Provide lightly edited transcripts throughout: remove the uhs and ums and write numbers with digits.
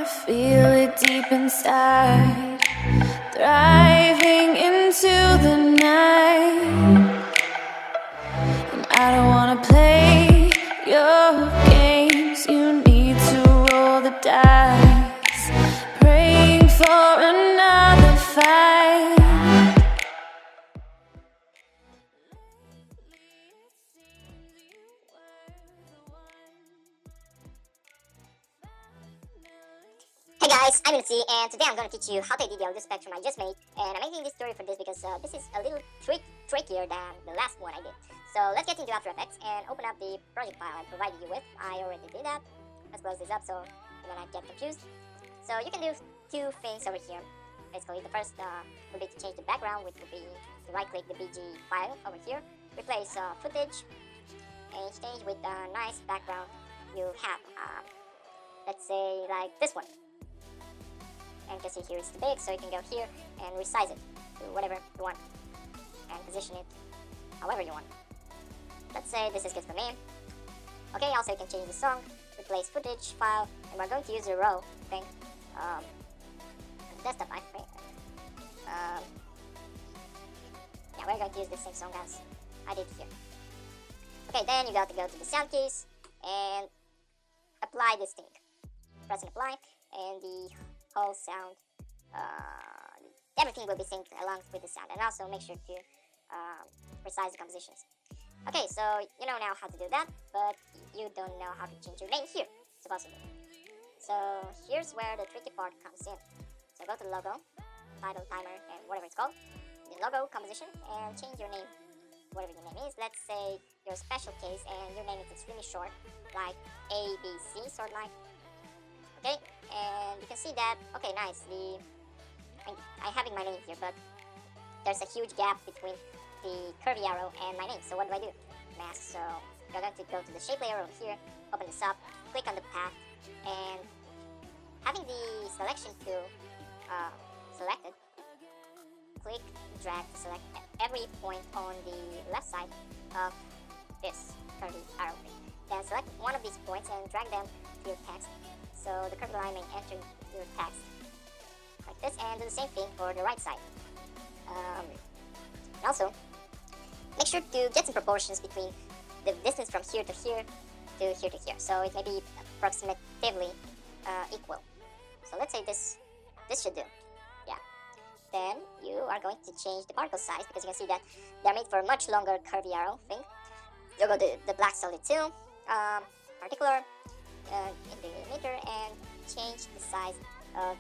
feel it deep inside, thriving into the night. And I don't wanna play your games. You need to roll the dice, praying for another fight. Hey guys, I'm Ionut.E, and today I'm going to teach you how to edit the audio spectrum I just made. And I'm making this tutorial for this because this is a little trickier than the last one I did. So let's get into After Effects and open up the project file I provided you with. I already did that. Let's close this up so you're not get confused. So you can do two things over here. Basically, the first would be to change the background, which would be to right-click the BG file over here, replace footage, and change with a nice background you have. Let's say like this one. And you can see here it's too big, so you can go here and resize it to whatever you want and position it however you want. Let's say this is good for me. Okay, also you can change the song, replace footage file, and we're going to use a raw thing. Desktop, I think. Yeah, we're going to use the same song as I did here. Okay, then you got to go to the sound keys and apply this thing. Press and apply, and the whole sound, everything will be synced along with the sound, and also make sure to resize the compositions. Okay, so you know now how to do that, but you don't know how to change your name here, supposedly. So here's where the tricky part comes in. So go to the logo, title, timer, and whatever it's called, the logo composition, and change your name, whatever your name is. Let's say your special case and your name is extremely short, like ABC, sort of like. Okay, and you can see that, okay, nice, I having my name here, but there's a huge gap between the curvy arrow and my name. So what do? Mask. So you're going to go to the shape layer over here, open this up, click on the path, and having the selection tool selected, click, drag to select every point on the left side of this curvy arrow thing. Then select one of these points and drag them to your text, so the curved line may enter your text like this, and do the same thing for the right side. And also, make sure to get some proportions between the distance from here to here to here to here, so it may be approximatively equal. So let's say this should do. Yeah. Then you are going to change the particle size, because you can see that they're made for a much longer curvy arrow thing. You'll go to the black solid tool, particular, in the emitter, and change the size of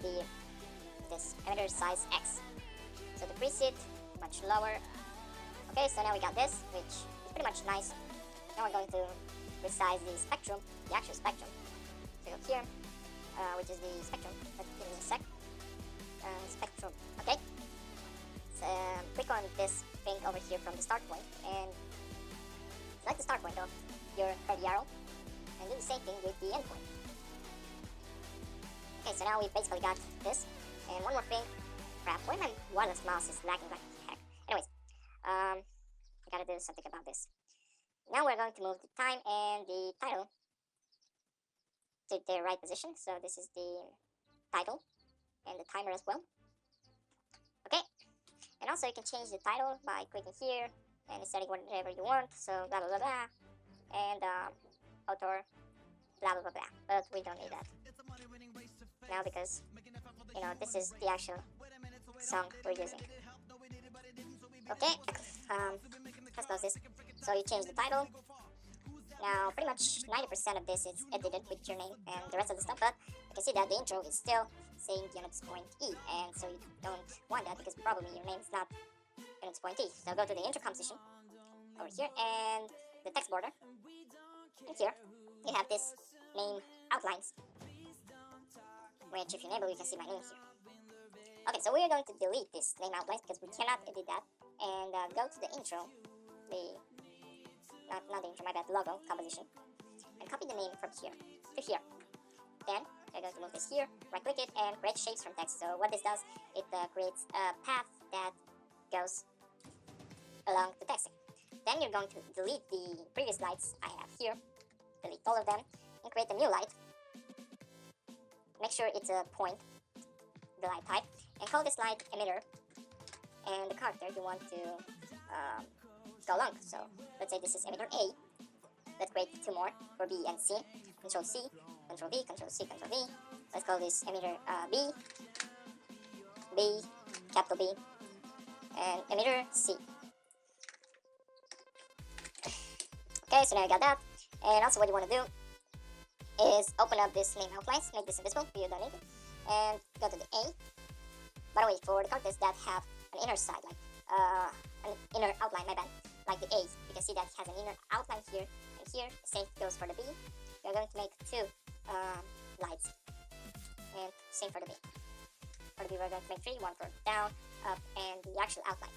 this emitter size X. So decrease it much lower. Okay, so now we got this, which is pretty much nice. Now we're going to resize the spectrum, the actual spectrum. So go here, which is the spectrum. Let's give me a sec. Spectrum. Okay. So click on this thing over here from the start point and select the start point of your curvy arrow, and do the same thing with the end point. Okay, so now we basically got this. And one more thing. Crap, why my wireless mouse is lagging like heck? Anyways, I gotta do something about this. Now we're going to move the time and the title to the right position. So this is the title and the timer as well. Okay, and also you can change the title by clicking here and setting whatever you want. So blah blah blah blah, and author blah blah blah blah. But we don't need that now, because you know this is the actual song we're using. Okay, let's close this. So you change the title. Now pretty much 90% of this is edited with your name and the rest of the stuff, but you can see that the intro is still saying Ionut.E, and so you don't want that because probably your name is not Ionut.E. So go to the intro composition over here and the text border. And here you have this name outlines, which if you enable you can see my name here. Okay, so we are going to delete this name outlines because we cannot edit that, and go to the intro, not the intro, my bad, logo composition, and copy the name from here to here. Then we're going to move this here, right click it, and create shapes from text. So what this does, it creates a path that goes along the texting. Then you're going to delete the previous lights I have here, delete all of them, and create a new light. make sure it's a point, the light type, and call this light emitter, and the character you want to go along. So let's say this is emitter A. Let's create two more for B and C. Control C, Control V, Control C, Control V. Let's call this emitter B, B, capital B, and emitter C. Okay, so now you got that. And also what you want to do is open up this name outlines, make this invisible, you don't need it, and go to the A. By the way, for the characters that have an inner side, like an inner outline, my bad, like the A's, you can see that it has an inner outline here and here. The same goes for the B. We're going to make two lights, and same for the B. For the B, we're going to make three, one for down, up, and the actual outline.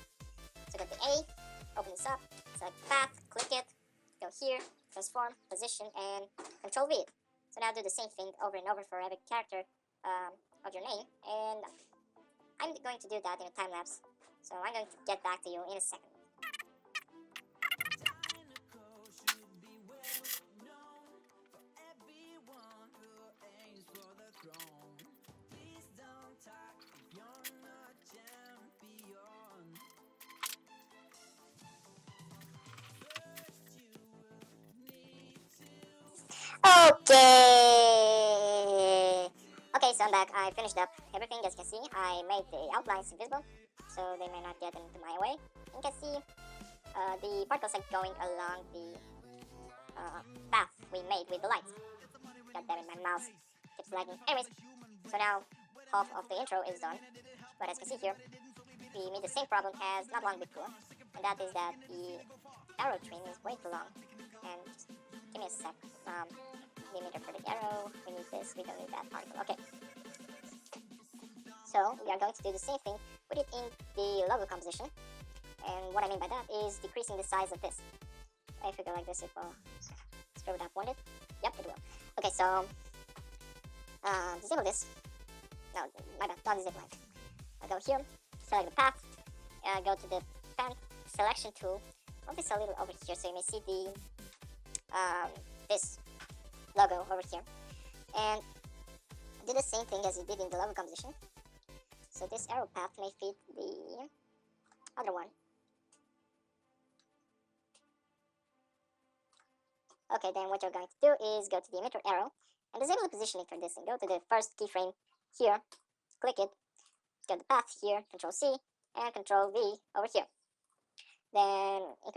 So go to the A, open this up, select path, click it, go here, transform, position, and Control V it. So now do the same thing over and over for every character of your name, and I'm going to do that in a time lapse. So I'm going to get back to you in a second. Okay, so I'm back. I finished up everything. As you can see, I made the outlines invisible, so they may not get into my way. You can see the particles are going along the path we made with the lights. God damn it, my mouse keeps lagging. Anyways, so now half of the intro is done, but as you can see here, we made the same problem as not long before, and that is that the arrow trim is way too long. And just give me a sec. Limiter for the arrow. We need this. We don't need that particle. Okay. So we are going to do the same thing. Put it in the logo composition. And what I mean by that is decreasing the size of this. If we go like this, it will screw it up, won't it? Yep, it will. Okay, so disable this. No, my bad. Don't disable it. I'll go here. Select the path. Go to the pen selection tool. Move this a little over here so you may see the this logo over here, and do the same thing as you did in the logo composition. So this arrow path may fit the other one. Okay, then what you're going to do is go to the emitter arrow and disable the positioning for this and go to the first keyframe here, click it, go to the path here, Control C and Control V over here. Then